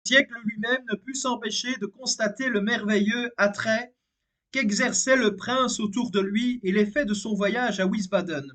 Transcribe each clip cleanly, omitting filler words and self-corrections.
siècle lui-même ne put s'empêcher de constater le merveilleux attrait qu'exerçait le prince autour de lui et l'effet de son voyage à Wiesbaden.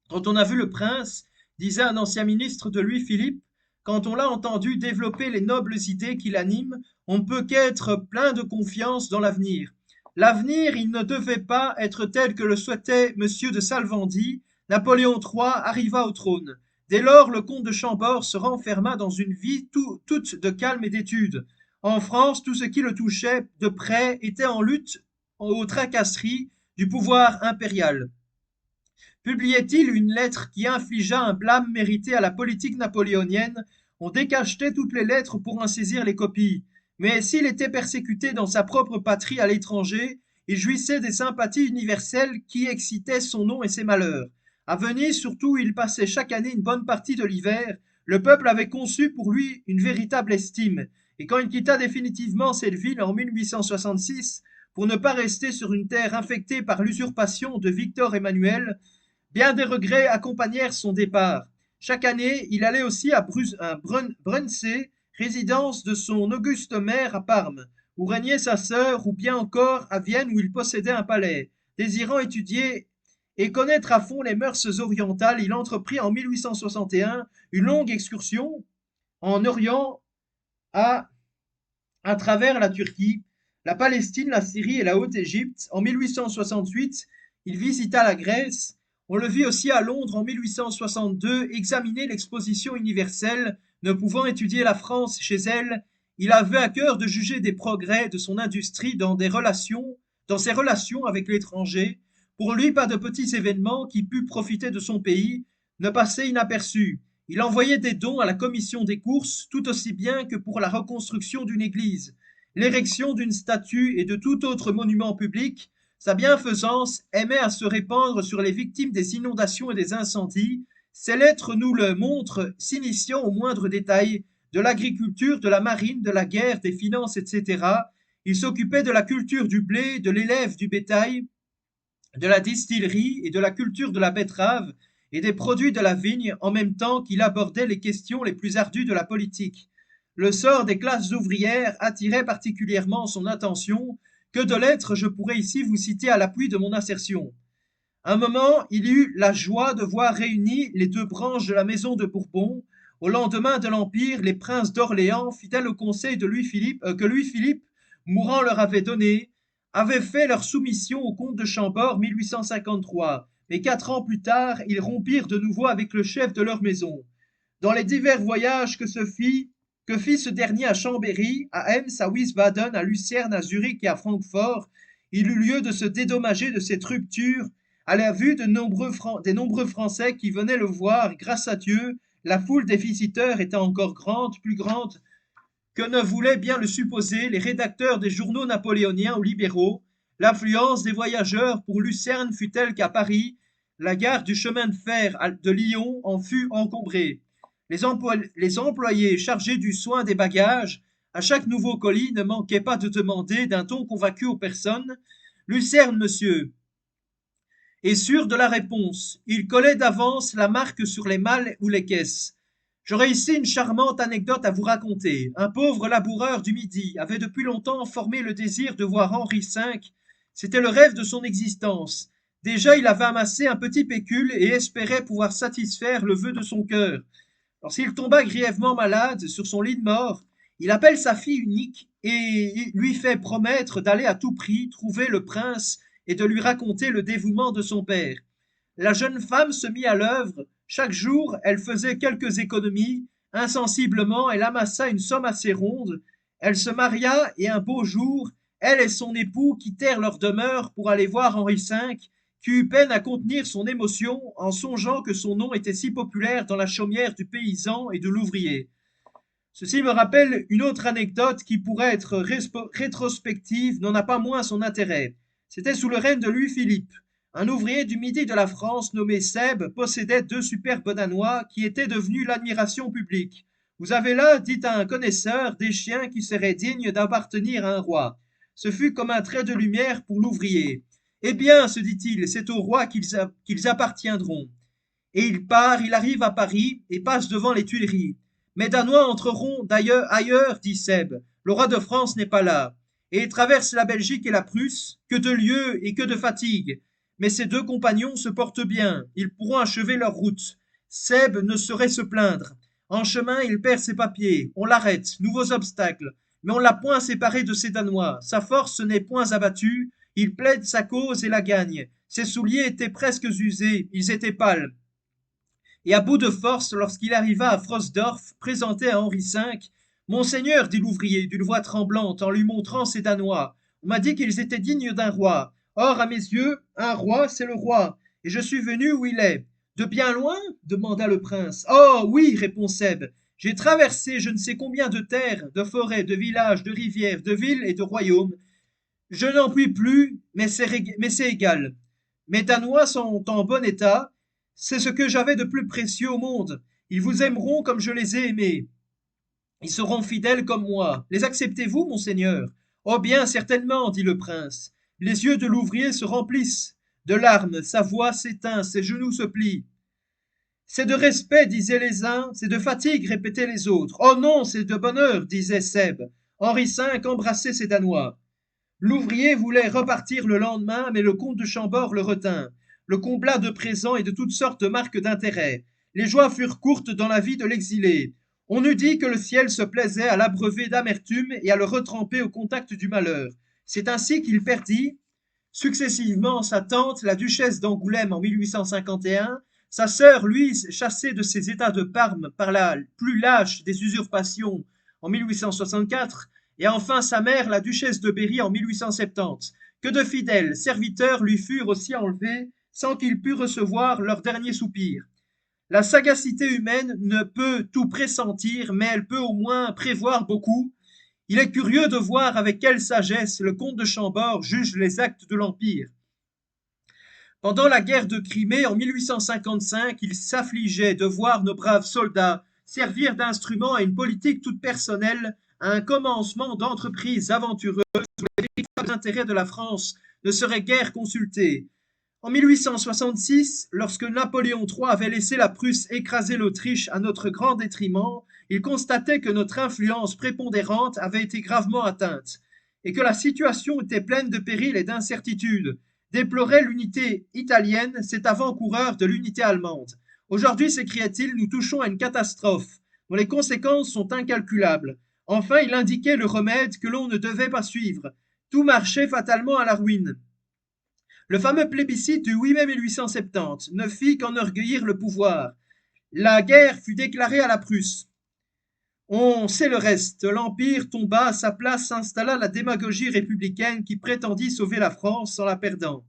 Quand on a vu le prince, disait un ancien ministre de Louis-Philippe, quand on l'a entendu développer les nobles idées qui l'animent, on ne peut qu'être plein de confiance dans l'avenir. L'avenir, il ne devait pas être tel que le souhaitait M. de Salvandy. Napoléon III arriva au trône. Dès lors, le comte de Chambord se renferma dans une vie toute de calme et d'étude. En France, tout ce qui le touchait de près était en lutte aux tracasseries du pouvoir impérial. Publiait-il une lettre qui infligea un blâme mérité à la politique napoléonienne? On décachetait toutes les lettres pour en saisir les copies. Mais s'il était persécuté dans sa propre patrie à l'étranger, il jouissait des sympathies universelles qui excitaient son nom et ses malheurs. À Venise, surtout, il passait chaque année une bonne partie de l'hiver. Le peuple avait conçu pour lui une véritable estime. Et quand il quitta définitivement cette ville en 1866, pour ne pas rester sur une terre infectée par l'usurpation de Victor Emmanuel, bien des regrets accompagnèrent son départ. Chaque année, il allait aussi à Brunsee, résidence de son auguste mère à Parme, où régnait sa sœur, ou bien encore à Vienne où il possédait un palais. Désirant étudier et connaître à fond les mœurs orientales, il entreprit en 1861 une longue excursion en Orient à, à travers la Turquie, la Palestine, la Syrie et la Haute-Égypte. En 1868, il visita la Grèce. On le vit aussi à Londres en 1862 examiner l'exposition universelle. Ne pouvant étudier la France chez elle, il avait à cœur de juger des progrès de son industrie dans ses relations avec l'étranger. Pour lui, pas de petits événements qui pût profiter de son pays ne passaient inaperçus. Il envoyait des dons à la commission des courses tout aussi bien que pour la reconstruction d'une église, l'érection d'une statue et de tout autre monument public. Sa bienfaisance aimait à se répandre sur les victimes des inondations et des incendies. Ses lettres nous le montrent, s'initiant aux moindres détails de l'agriculture, de la marine, de la guerre, des finances, etc. Il s'occupait de la culture du blé, de l'élève du bétail, de la distillerie et de la culture de la betterave et des produits de la vigne en même temps qu'il abordait les questions les plus ardues de la politique. Le sort des classes ouvrières attirait particulièrement son attention. Que de lettres je pourrais ici vous citer à l'appui de mon assertion. Un moment, il eut la joie de voir réunies les deux branches de la maison de Bourbon. Au lendemain de l'Empire, les princes d'Orléans, fidèles au conseil de que Louis-Philippe, mourant, leur avait donné, avaient fait leur soumission au comte de Chambord 1853. Mais 4 ans plus tard, ils rompirent de nouveau avec le chef de leur maison. Dans les divers voyages que fit ce dernier à Chambéry, à Ems, à Wiesbaden, à Lucerne, à Zurich et à Francfort, il eut lieu de se dédommager de cette rupture à la vue des nombreux Français qui venaient le voir. Grâce à Dieu, la foule des visiteurs était encore grande, plus grande que ne voulaient bien le supposer les rédacteurs des journaux napoléoniens ou libéraux. L'affluence des voyageurs pour Lucerne fut telle qu'à Paris, la gare du chemin de fer de Lyon en fut encombrée. Les employés chargés du soin des bagages, à chaque nouveau colis, ne manquaient pas de demander d'un ton convaincu aux personnes: Lucerne, monsieur, et sûr de la réponse. Il collait d'avance la marque sur les malles ou les caisses. J'aurais ici une charmante anecdote à vous raconter. Un pauvre laboureur du Midi avait depuis longtemps formé le désir de voir Henri V. C'était le rêve de son existence. Déjà, il avait amassé un petit pécule et espérait pouvoir satisfaire le vœu de son cœur. Lorsqu'il tomba grièvement malade sur son lit de mort, il appelle sa fille unique et lui fait promettre d'aller à tout prix trouver le prince et de lui raconter le dévouement de son père. La jeune femme se mit à l'œuvre. Chaque jour, elle faisait quelques économies. Insensiblement, elle amassa une somme assez ronde. Elle se maria et un beau jour, elle et son époux quittèrent leur demeure pour aller voir Henri V, qui eut peine à contenir son émotion en songeant que son nom était si populaire dans la chaumière du paysan et de l'ouvrier. Ceci me rappelle une autre anecdote qui pourrait être rétrospective, n'en a pas moins son intérêt. C'était sous le règne de Louis-Philippe. Un ouvrier du midi de la France nommé Seb possédait 2 superbes Danois qui étaient devenus l'admiration publique. Vous avez là, dit à un connaisseur, des chiens qui seraient dignes d'appartenir à un roi. Ce fut comme un trait de lumière pour l'ouvrier. Eh bien, se dit-il, c'est au roi qu'ils appartiendront. Et il part, il arrive à Paris et passe devant les Tuileries. Mes Danois entreront d'ailleurs ailleurs, dit Seb. Le roi de France n'est pas là. Et ils traversent la Belgique et la Prusse. Que de lieux et que de fatigue. Mais ces deux compagnons se portent bien. Ils pourront achever leur route. Seb ne saurait se plaindre. En chemin, il perd ses papiers. On l'arrête. Nouveaux obstacles. Mais on l'a point séparé de ses Danois. Sa force n'est point abattue. Il plaide sa cause et la gagne. Ses souliers étaient presque usés. Ils étaient pâles. Et à bout de force, lorsqu'il arriva à Frosdorf, présenté à Henri V, Monseigneur, dit l'ouvrier d'une voix tremblante en lui montrant ses Danois, on m'a dit qu'ils étaient dignes d'un roi. Or, à mes yeux, un roi, c'est le roi, et je suis venu où il est. De bien loin demanda le prince. Oh oui, répond Seb. J'ai traversé je ne sais combien de terres, de forêts, de villages, de rivières, de villes et de royaumes. Je n'en puis plus, mais c'est égal. Mes Danois sont en bon état, c'est ce que j'avais de plus précieux au monde. Ils vous aimeront comme je les ai aimés. Ils seront fidèles comme moi. Les acceptez-vous, monseigneur? Oh bien, certainement, dit le prince. Les yeux de l'ouvrier se remplissent de larmes, sa voix s'éteint, ses genoux se plient. C'est de respect, disaient les uns, c'est de fatigue, répétaient les autres. Oh non, c'est de bonheur, disait Seb. Henri V embrassait ses Danois. L'ouvrier voulait repartir le lendemain, mais le comte de Chambord le retint, le combla de présents et de toutes sortes de marques d'intérêt. Les joies furent courtes dans la vie de l'exilé. On eût dit que le ciel se plaisait à l'abreuver d'amertume et à le retremper au contact du malheur. C'est ainsi qu'il perdit successivement sa tante, la duchesse d'Angoulême en 1851, sa sœur Louise, chassée de ses états de Parme par la plus lâche des usurpations en 1864, et enfin sa mère, la duchesse de Berry en 1870. Que de fidèles serviteurs lui furent aussi enlevés sans qu'il pût recevoir leur dernier soupir. La sagacité humaine ne peut tout pressentir, mais elle peut au moins prévoir beaucoup. Il est curieux de voir avec quelle sagesse le comte de Chambord juge les actes de l'Empire. Pendant la guerre de Crimée en 1855, il s'affligeait de voir nos braves soldats servir d'instrument à une politique toute personnelle, à un commencement d'entreprise aventureuse où les véritables intérêts de la France ne seraient guère consultés. En 1866, lorsque Napoléon III avait laissé la Prusse écraser l'Autriche à notre grand détriment, il constatait que notre influence prépondérante avait été gravement atteinte, et que la situation était pleine de périls et d'incertitudes. Déplorait l'unité italienne, cet avant-coureur de l'unité allemande. Aujourd'hui, s'écriait-il, nous touchons à une catastrophe, dont les conséquences sont incalculables. Enfin, il indiquait le remède que l'on ne devait pas suivre. Tout marchait fatalement à la ruine. Le fameux plébiscite du 8 mai 1870 ne fit qu'enorgueillir le pouvoir. La guerre fut déclarée à la Prusse. On sait le reste. L'Empire tomba, à sa place s'installa la démagogie républicaine qui prétendit sauver la France en la perdant.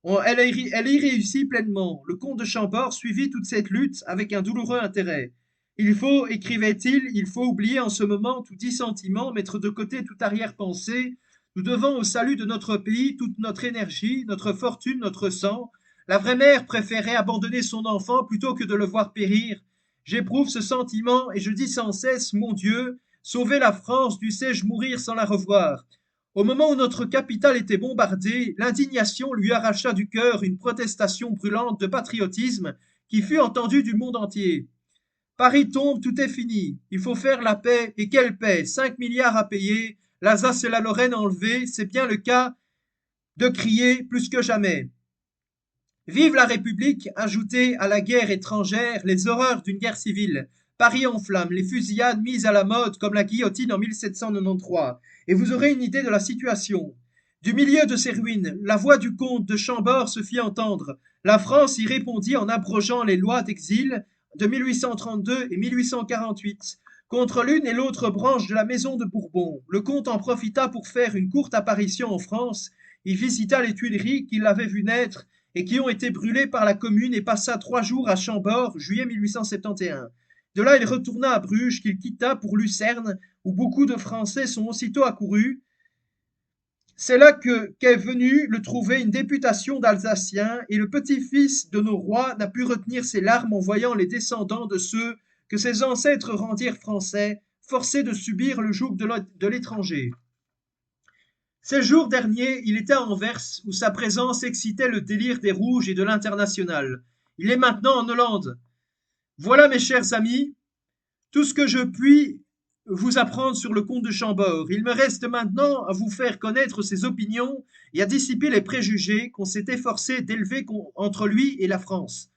Elle y réussit pleinement. Le comte de Chambord suivit toute cette lutte avec un douloureux intérêt. Il faut, écrivait-il, il faut oublier en ce moment tout dissentiment, mettre de côté toute arrière-pensée. Nous devons au salut de notre pays toute notre énergie, notre fortune, notre sang. La vraie mère préférait abandonner son enfant plutôt que de le voir périr. J'éprouve ce sentiment et je dis sans cesse, mon Dieu, sauver la France, dussé-je mourir sans la revoir. Au moment où notre capitale était bombardée, l'indignation lui arracha du cœur une protestation brûlante de patriotisme qui fut entendue du monde entier. Paris tombe, tout est fini. Il faut faire la paix. Et quelle paix? 5 milliards à payer, l'Alsace et la Lorraine enlevées, c'est bien le cas de crier plus que jamais. Vive la République, ajoutez à la guerre étrangère les horreurs d'une guerre civile. Paris en flammes, les fusillades mises à la mode comme la guillotine en 1793, et vous aurez une idée de la situation. Du milieu de ces ruines, la voix du comte de Chambord se fit entendre. La France y répondit en abrogeant les lois d'exil de 1832 et 1848 contre l'une et l'autre branche de la maison de Bourbon. Le comte en profita pour faire une courte apparition en France. Il visita les Tuileries qu'il avait vues naître et qui ont été brûlées par la Commune et passa 3 jours à Chambord, juillet 1871. De là, il retourna à Bruges, qu'il quitta pour Lucerne, où beaucoup de Français sont aussitôt accourus. C'est là qu'est venue le trouver une députation d'Alsaciens, et le petit-fils de nos rois n'a pu retenir ses larmes en voyant les descendants de ceux que ses ancêtres rendirent français, forcés de subir le joug de l'étranger. Ces jours derniers, il était à Anvers, où sa présence excitait le délire des Rouges et de l'Internationale. Il est maintenant en Hollande. Voilà, mes chers amis, tout ce que je puis vous apprendre sur le comte de Chambord. Il me reste maintenant à vous faire connaître ses opinions et à dissiper les préjugés qu'on s'est efforcé d'élever entre lui et la France.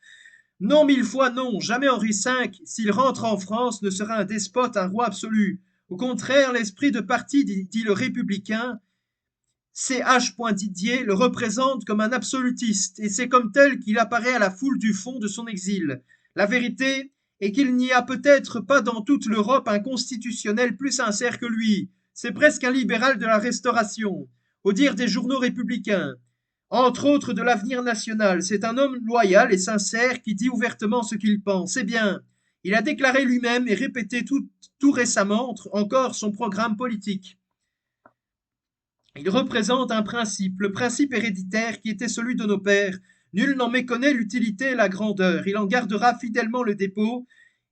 Non, mille fois non, jamais Henri V, s'il rentre en France, ne sera un despote, un roi absolu. Au contraire, l'esprit de parti, dit le républicain, C.H. Didier, le représente comme un absolutiste, et c'est comme tel qu'il apparaît à la foule du fond de son exil. La vérité est qu'il n'y a peut-être pas dans toute l'Europe un constitutionnel plus sincère que lui. C'est presque un libéral de la Restauration, au dire des journaux républicains. Entre autres de l'avenir national, c'est un homme loyal et sincère qui dit ouvertement ce qu'il pense. Eh bien, il a déclaré lui-même et répété tout récemment encore son programme politique. Il représente un principe, le principe héréditaire qui était celui de nos pères. Nul n'en méconnaît l'utilité et la grandeur. Il en gardera fidèlement le dépôt.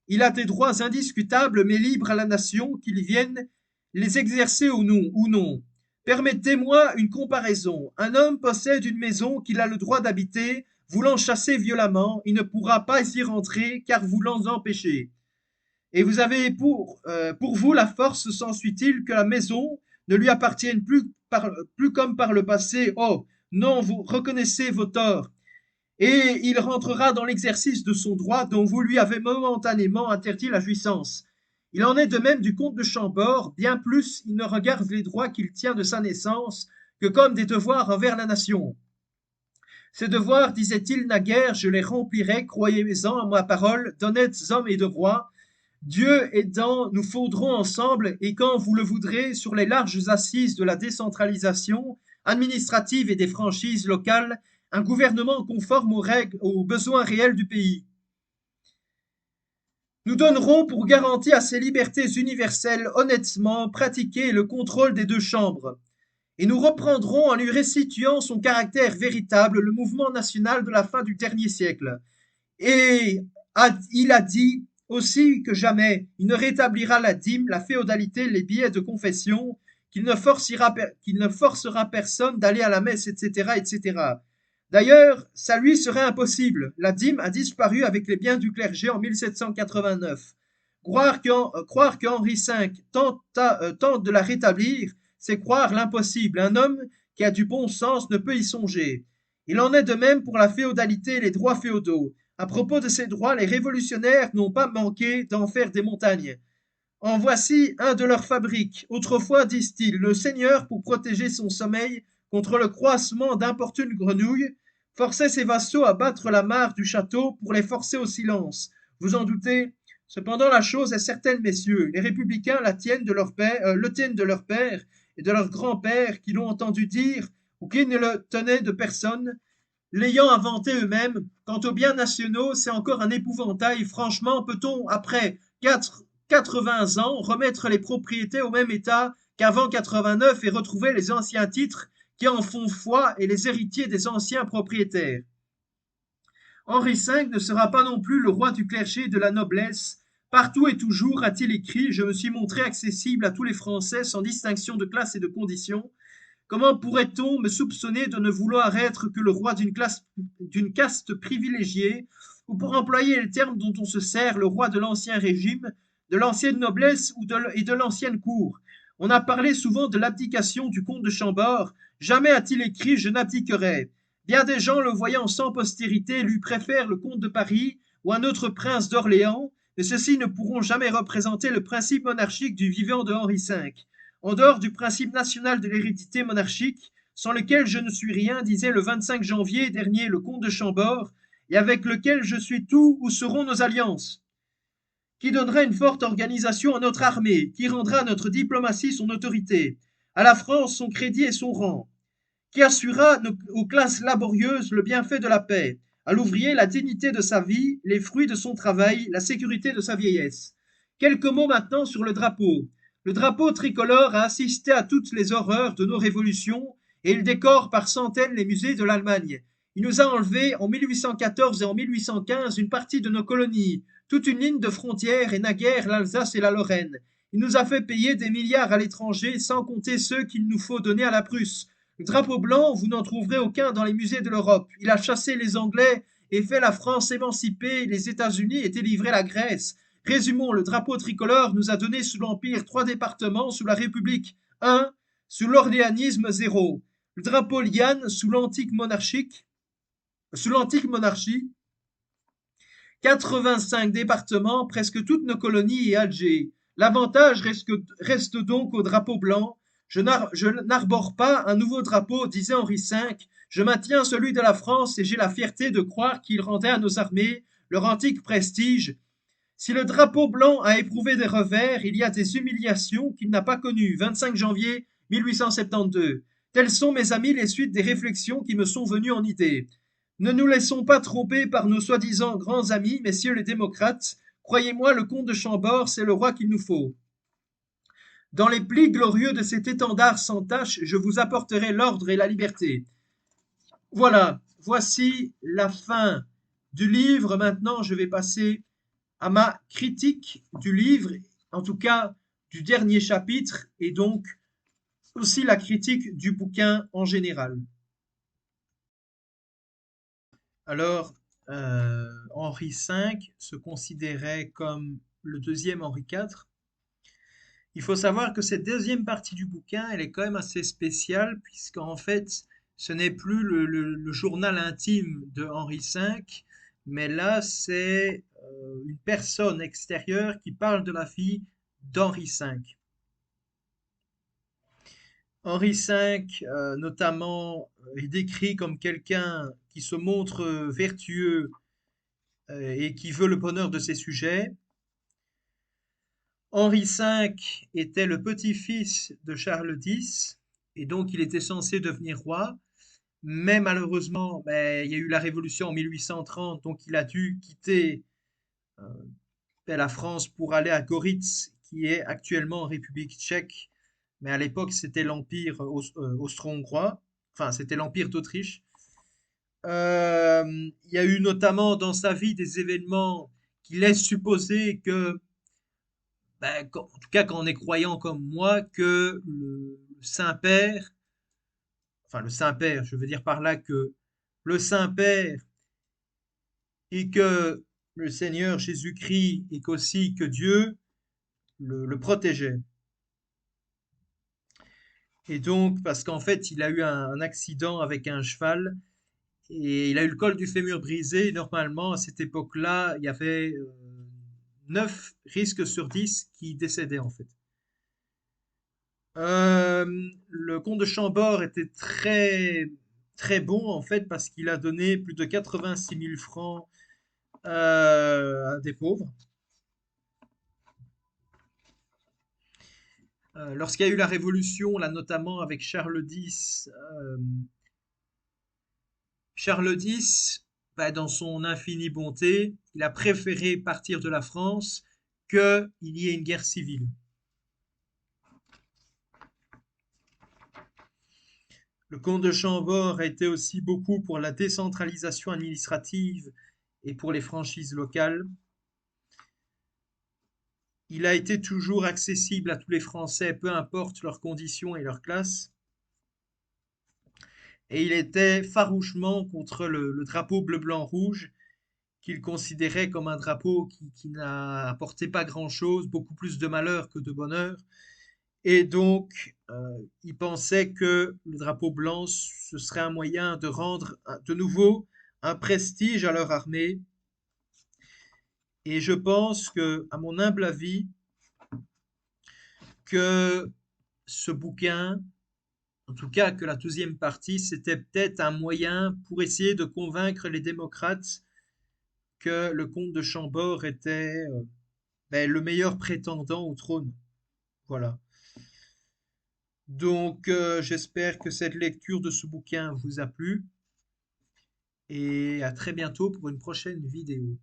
Il a des droits indiscutables mais libres à la nation, qu'il vienne les exercer ou non. Permettez-moi une comparaison. Un homme possède une maison qu'il a le droit d'habiter. Voulant chasser violemment, il ne pourra pas y rentrer car vous l'en empêchez. Et vous avez pour vous la force, s'ensuit-il, que la maison ne lui appartienne plus comme par le passé. Oh, non, vous reconnaissez vos torts. Et il rentrera dans l'exercice de son droit dont vous lui avez momentanément interdit la jouissance. Il en est de même du comte de Chambord, bien plus il ne regarde les droits qu'il tient de sa naissance que comme des devoirs envers la nation. Ces devoirs, disait-il naguère, je les remplirai, croyez-en à ma parole, d'honnêtes hommes et de rois. Dieu aidant, nous fondrons ensemble, et quand vous le voudrez, sur les larges assises de la décentralisation administrative et des franchises locales, un gouvernement conforme aux règles, aux besoins réels du pays. Nous donnerons pour garantie à ces libertés universelles honnêtement pratiquées le contrôle des deux chambres, et nous reprendrons en lui restituant son caractère véritable le mouvement national de la fin du dernier siècle. Et il a dit aussi que jamais il ne rétablira la dîme, la féodalité, les billets de confession, qu'il ne forcera personne d'aller à la messe, etc., etc. D'ailleurs, ça lui serait impossible. La dîme a disparu avec les biens du clergé en 1789. Croire qu'Henri V tente de la rétablir, c'est croire l'impossible. Un homme qui a du bon sens ne peut y songer. Il en est de même pour la féodalité et les droits féodaux. À propos de ces droits, les révolutionnaires n'ont pas manqué d'en faire des montagnes. En voici un de leurs fabriques. Autrefois, disent-ils, le seigneur, pour protéger son sommeil contre le croissement d'importunes grenouilles, forçait ses vassaux à battre la mare du château pour les forcer au silence. Vous en doutez? Cependant, la chose est certaine, messieurs. Les républicains le tiennent de leur père et de leur grand-père qui l'ont entendu dire ou qui ne le tenaient de personne, l'ayant inventé eux-mêmes. Quant aux biens nationaux, c'est encore un épouvantail. Franchement, peut-on, après 80 ans, remettre les propriétés au même état qu'avant 89 et retrouver les anciens titres qui en font foi et les héritiers des anciens propriétaires? Henri V ne sera pas non plus le roi du clergé et de la noblesse. Partout et toujours, a-t-il écrit, je me suis montré accessible à tous les Français sans distinction de classe et de condition. Comment pourrait-on me soupçonner de ne vouloir être que le roi d'une caste privilégiée, ou pour employer les termes dont on se sert, le roi de l'ancien régime, de l'ancienne noblesse et de l'ancienne cour? On a parlé souvent de l'abdication du comte de Chambord. Jamais a-t-il écrit je n'abdiquerai. Bien des gens, le voyant sans postérité, lui préfèrent le comte de Paris ou un autre prince d'Orléans, mais ceux-ci ne pourront jamais représenter le principe monarchique du vivant de Henri V. En dehors du principe national de l'hérédité monarchique, sans lequel je ne suis rien, disait le 25 janvier dernier le comte de Chambord, et avec lequel je suis tout, où seront nos alliances? Qui donnera une forte organisation à notre armée, qui rendra à notre diplomatie son autorité, à la France son crédit et son rang, qui assurera aux classes laborieuses le bienfait de la paix, à l'ouvrier la dignité de sa vie, les fruits de son travail, la sécurité de sa vieillesse. Quelques mots maintenant sur le drapeau. Le drapeau tricolore a assisté à toutes les horreurs de nos révolutions et il décore par centaines les musées de l'Allemagne. Il nous a enlevé en 1814 et en 1815 une partie de nos colonies, toute une ligne de frontières et naguère l'Alsace et la Lorraine. Il nous a fait payer des milliards à l'étranger sans compter ceux qu'il nous faut donner à la Prusse. Le drapeau blanc, vous n'en trouverez aucun dans les musées de l'Europe. Il a chassé les Anglais et fait la France émancipée, les États-Unis et délivré la Grèce. Résumons, le drapeau tricolore nous a donné sous l'Empire 3 départements, sous la République 1, sous l'orléanisme 0. Le drapeau liane sous l'antique monarchie, 85 départements, presque toutes nos colonies et Alger. L'avantage reste donc au drapeau blanc. Je n'arbore pas un nouveau drapeau, disait Henri V. Je maintiens celui de la France et j'ai la fierté de croire qu'il rendait à nos armées leur antique prestige. Si le drapeau blanc a éprouvé des revers, il y a des humiliations qu'il n'a pas connues. 25 janvier 1872. Telles sont, mes amis, les suites des réflexions qui me sont venues en idée. Ne nous laissons pas tromper par nos soi-disant grands amis, messieurs les démocrates. Croyez-moi, le comte de Chambord, c'est le roi qu'il nous faut. Dans les plis glorieux de cet étendard sans tache, je vous apporterai l'ordre et la liberté. Voilà, voici la fin du livre. Maintenant, je vais passer à ma critique du livre, en tout cas du dernier chapitre, et donc aussi la critique du bouquin en général. Alors, Henri V se considérait comme le deuxième Henri IV. Il faut savoir que cette deuxième partie du bouquin, elle est quand même assez spéciale, puisqu'en fait, ce n'est plus le journal intime de Henri V, mais là, c'est une personne extérieure qui parle de la fille d'Henri V. Henri V, notamment, est décrit comme quelqu'un qui se montre vertueux et qui veut le bonheur de ses sujets. Henri V était le petit-fils de Charles X et donc il était censé devenir roi. Mais malheureusement, ben, il y a eu la Révolution en 1830, donc il a dû quitter euh, la France pour aller à Goritz, qui est actuellement en République tchèque. Mais à l'époque, c'était l'Empire austro-hongrois, enfin, c'était l'Empire d'Autriche. Il y a eu notamment dans sa vie des événements qui laissent supposer que, ben, en tout cas quand on est croyant comme moi, que le Saint-Père, enfin le Saint-Père, je veux dire par là que le Saint-Père et que le Seigneur Jésus-Christ et qu'aussi que Dieu le protégeait. Et donc, parce qu'en fait, il a eu un accident avec un cheval et il a eu le col du fémur brisé. Et normalement, à cette époque-là, il y avait 9 risques sur 10 qui décédaient en fait. Le comte de Chambord était très très bon en fait parce qu'il a donné plus de 86 000 francs à des pauvres. Lorsqu'il y a eu la Révolution, là notamment avec Charles X, bah, dans son infinie bonté, il a préféré partir de la France qu'il y ait une guerre civile. Le comte de Chambord a été aussi beaucoup pour la décentralisation administrative et pour les franchises locales. Il a été toujours accessible à tous les Français, peu importe leurs conditions et leur classe. Et il était farouchement contre le drapeau bleu-blanc-rouge, qu'il considérait comme un drapeau qui n'apportait pas grand-chose, beaucoup plus de malheur que de bonheur. Et donc, il pensait que le drapeau blanc, ce serait un moyen de rendre de nouveau un prestige à leur armée. Et je pense que, à mon humble avis, que ce bouquin, en tout cas que la deuxième partie, c'était peut-être un moyen pour essayer de convaincre les démocrates que le comte de Chambord était ben, le meilleur prétendant au trône. Voilà. Donc, j'espère que cette lecture de ce bouquin vous a plu et à très bientôt pour une prochaine vidéo.